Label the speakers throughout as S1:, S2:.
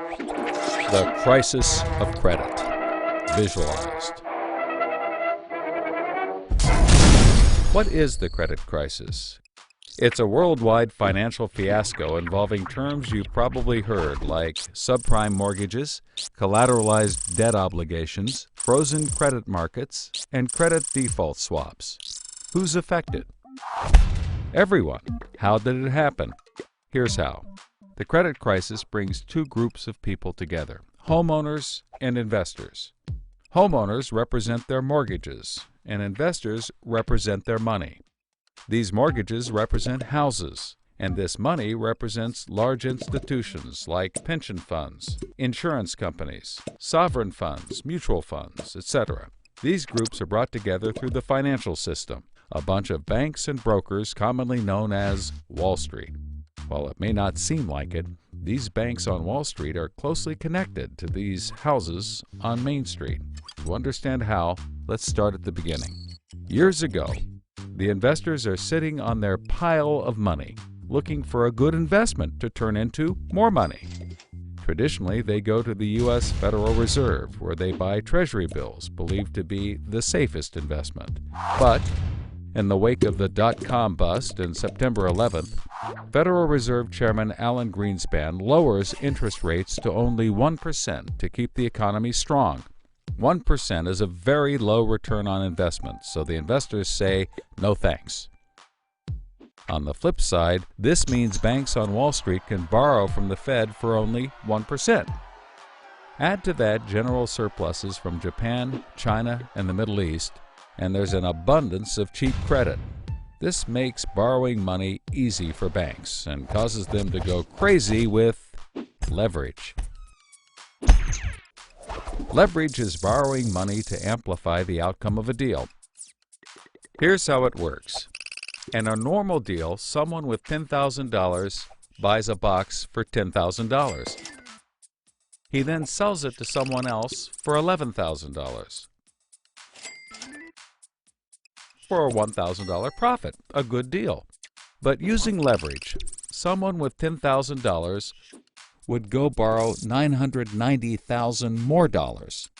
S1: The crisis of credit, visualized. What is the credit crisis? It's a worldwide financial fiasco involving terms you've probably heard like subprime mortgages, collateralized debt obligations, frozen credit markets, and credit default swaps. Who's affected? Everyone. How did it happen? Here's how. The credit crisis brings two groups of people together, homeowners and investors. Homeowners represent their mortgages, and investors represent their money. These mortgages represent houses, and this money represents large institutions like pension funds, insurance companies, sovereign funds, mutual funds, etc. These groups are brought together through the financial system, a bunch of banks and brokers commonly known as Wall Street. While it may not seem like it, these banks on Wall Street are closely connected to these houses on Main Street. To understand how, let's start at the beginning. Years ago, the investors are sitting on their pile of money, looking for a good investment to turn into more money. Traditionally, they go to the U.S. Federal Reserve, where they buy Treasury bills, believed to be the safest investment. But in the wake of the dot-com bust in September 11th, Federal Reserve Chairman Alan Greenspan lowers interest rates to only 1% to keep the economy strong. 1% is a very low return on investment, so the investors say, no thanks. On the flip side, this means banks on Wall Street can borrow from the Fed for only 1%. Add to that general surpluses from Japan, China, and the Middle East, and there's an abundance of cheap credit. This makes borrowing money easy for banks and causes them to go crazy with leverage. Leverage is borrowing money to amplify the outcome of a deal. Here's how it works. In a normal deal, someone with $10,000 buys a box for $10,000. He then sells it to someone else for $11,000. For a $1,000 profit, a good deal. But using leverage, someone with $10,000 would go borrow $990,000 more dollars,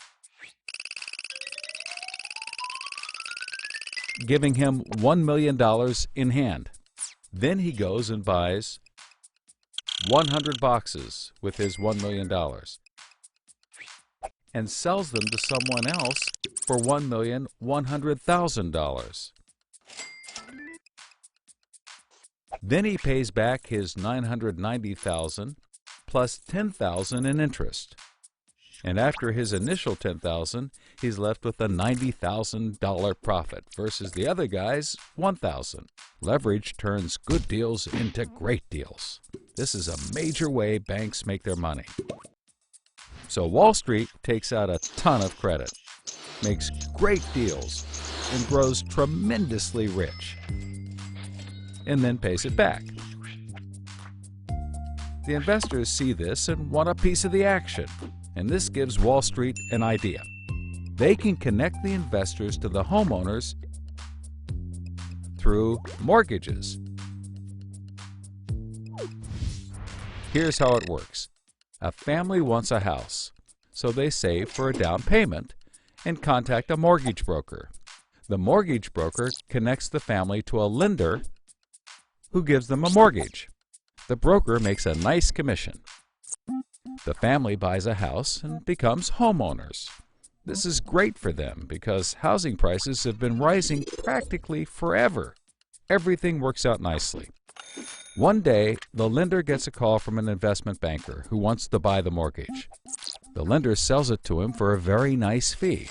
S1: giving him $1 million in hand. Then he goes and buys 100 boxes with his $1 million and sells them to someone else for $1,100,000. Then he pays back his $990,000 plus $10,000 in interest. And after his initial $10,000, he's left with a $90,000 profit versus the other guy's $1,000. Leverage turns good deals into great deals. This is a major way banks make their money. So Wall Street takes out a ton of credit, makes great deals, and grows tremendously rich, and then pays it back. The investors see this and want a piece of the action, and this gives Wall Street an idea. They can connect the investors to the homeowners through mortgages. Here's how it works. A family wants a house, so they save for a down payment and contact a mortgage broker. The mortgage broker connects the family to a lender who gives them a mortgage. The broker makes a nice commission. The family buys a house and becomes homeowners. This is great for them because housing prices have been rising practically forever. Everything works out nicely. One day, the lender gets a call from an investment banker who wants to buy the mortgage. The lender sells it to him for a very nice fee.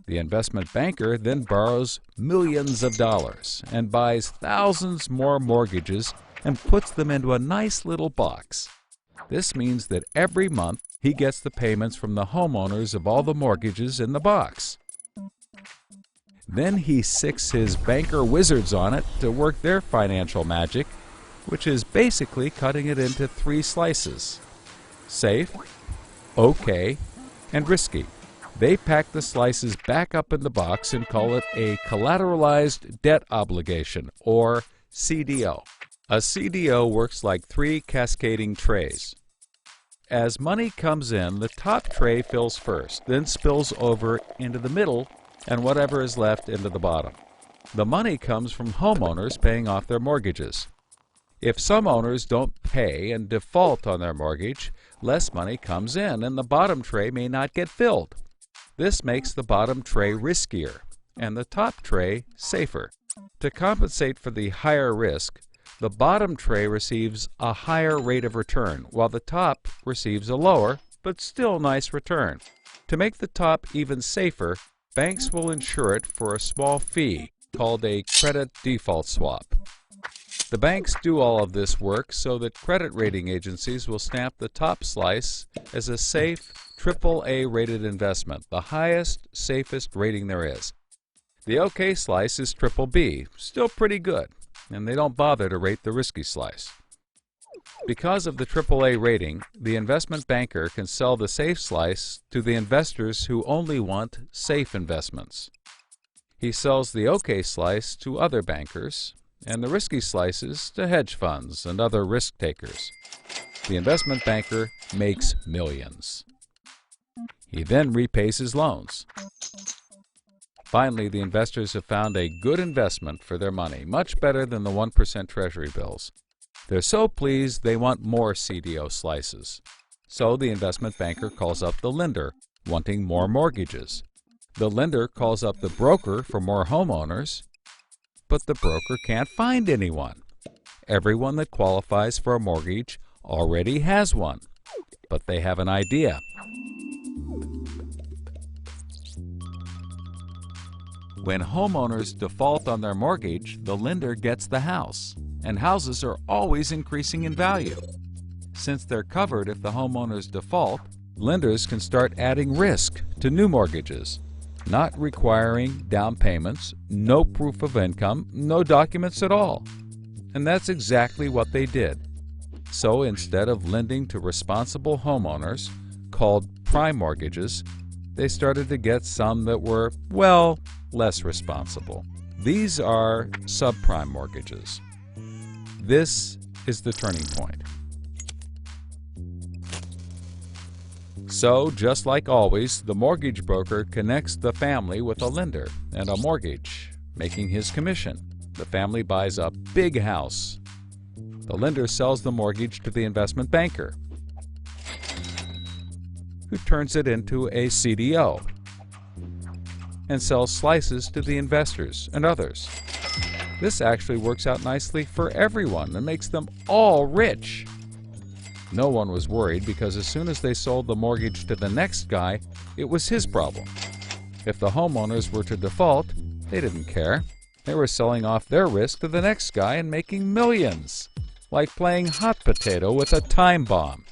S1: The investment banker then borrows millions of dollars and buys thousands more mortgages and puts them into a nice little box. This means that every month he gets the payments from the homeowners of all the mortgages in the box. Then he sicks his banker wizards on it to work their financial magic, which is basically cutting it into 3 slices: safe, okay, and risky. They pack the slices back up in the box and call it a collateralized debt obligation, or CDO. A CDO works like 3 cascading trays. As money comes in, the top tray fills first, then spills over into the middle, and whatever is left into the bottom. The money comes from homeowners paying off their mortgages. If some owners don't pay and default on their mortgage, less money comes in and the bottom tray may not get filled. This makes the bottom tray riskier and the top tray safer. To compensate for the higher risk, the bottom tray receives a higher rate of return, while the top receives a lower, but still nice return. To make the top even safer, banks will insure it for a small fee called a credit default swap. The banks do all of this work so that credit rating agencies will stamp the top slice as a safe, AAA rated investment, the highest, safest rating there is. The OK slice is BBB, still pretty good, and they don't bother to rate the risky slice. Because of the AAA rating, the investment banker can sell the safe slice to the investors who only want safe investments. He sells the OK slice to other bankers, and the risky slices to hedge funds and other risk takers. The investment banker makes millions. He then repays his loans. Finally, the investors have found a good investment for their money, much better than the 1% Treasury bills. They're so pleased they want more CDO slices. So the investment banker calls up the lender, wanting more mortgages. The lender calls up the broker for more homeowners, but the broker can't find anyone. Everyone that qualifies for a mortgage already has one, but they have an idea. When homeowners default on their mortgage, the lender gets the house, and houses are always increasing in value. Since they're covered if the homeowners default, lenders can start adding risk to new mortgages, not requiring down payments, no proof of income, no documents at all. And that's exactly what they did. So instead of lending to responsible homeowners, called prime mortgages, they started to get some that were, well, less responsible. These are subprime mortgages. This is the turning point. So, just like always, the mortgage broker connects the family with a lender and a mortgage, making his commission. The family buys a big house. The lender sells the mortgage to the investment banker, who turns it into a CDO and sells slices to the investors and others. This actually works out nicely for everyone and makes them all rich. No one was worried because as soon as they sold the mortgage to the next guy, it was his problem. If the homeowners were to default, they didn't care. They were selling off their risk to the next guy and making millions, like playing hot potato with a time bomb.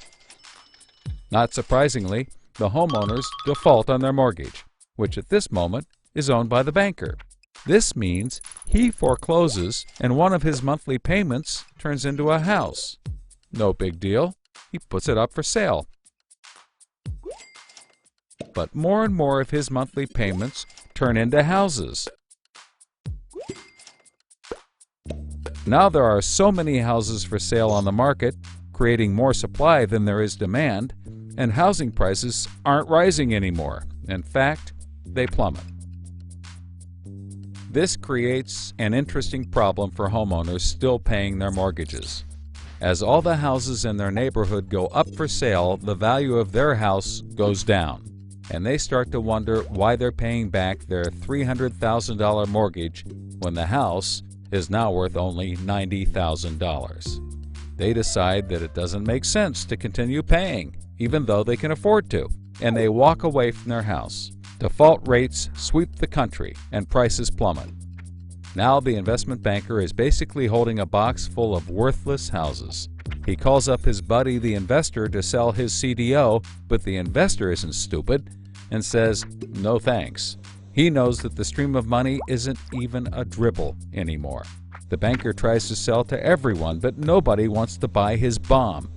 S1: Not surprisingly, the homeowners default on their mortgage, which at this moment is owned by the banker. This means he forecloses and one of his monthly payments turns into a house. No big deal. He puts it up for sale. But more and more of his monthly payments turn into houses. Now there are so many houses for sale on the market, creating more supply than there is demand, and housing prices aren't rising anymore. In fact, they plummet. This creates an interesting problem for homeowners still paying their mortgages. As all the houses in their neighborhood go up for sale, the value of their house goes down, and they start to wonder why they're paying back their $300,000 mortgage when the house is now worth only $90,000. They decide that it doesn't make sense to continue paying, even though they can afford to, and they walk away from their house. Default rates sweep the country, and prices plummet. Now the investment banker is basically holding a box full of worthless houses. He calls up his buddy the investor to sell his CDO, but the investor isn't stupid and says, no thanks. He knows that the stream of money isn't even a dribble anymore. The banker tries to sell to everyone, but nobody wants to buy his bomb.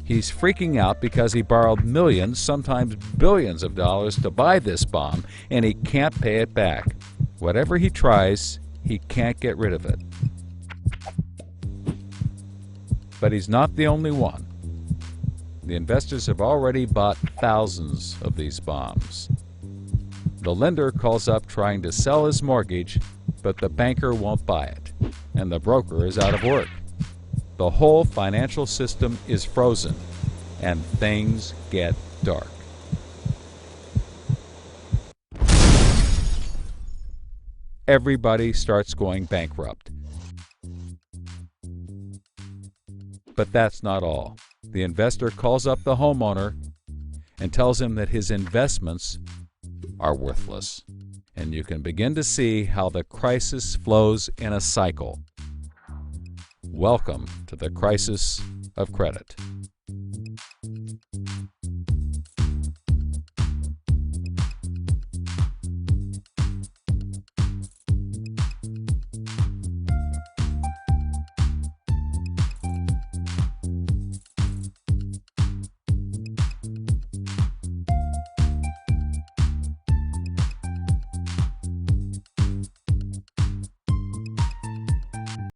S1: He's freaking out because he borrowed millions, sometimes billions of dollars to buy this bomb, and he can't pay it back. Whatever he tries, he can't get rid of it. But he's not the only one. The investors have already bought thousands of these bombs. The lender calls up trying to sell his mortgage, but the banker won't buy it, and the broker is out of work. The whole financial system is frozen, and things get dark. Everybody starts going bankrupt. But that's not all. The investor calls up the homeowner and tells him that his investments are worthless. And you can begin to see how the crisis flows in a cycle. Welcome to the crisis of credit.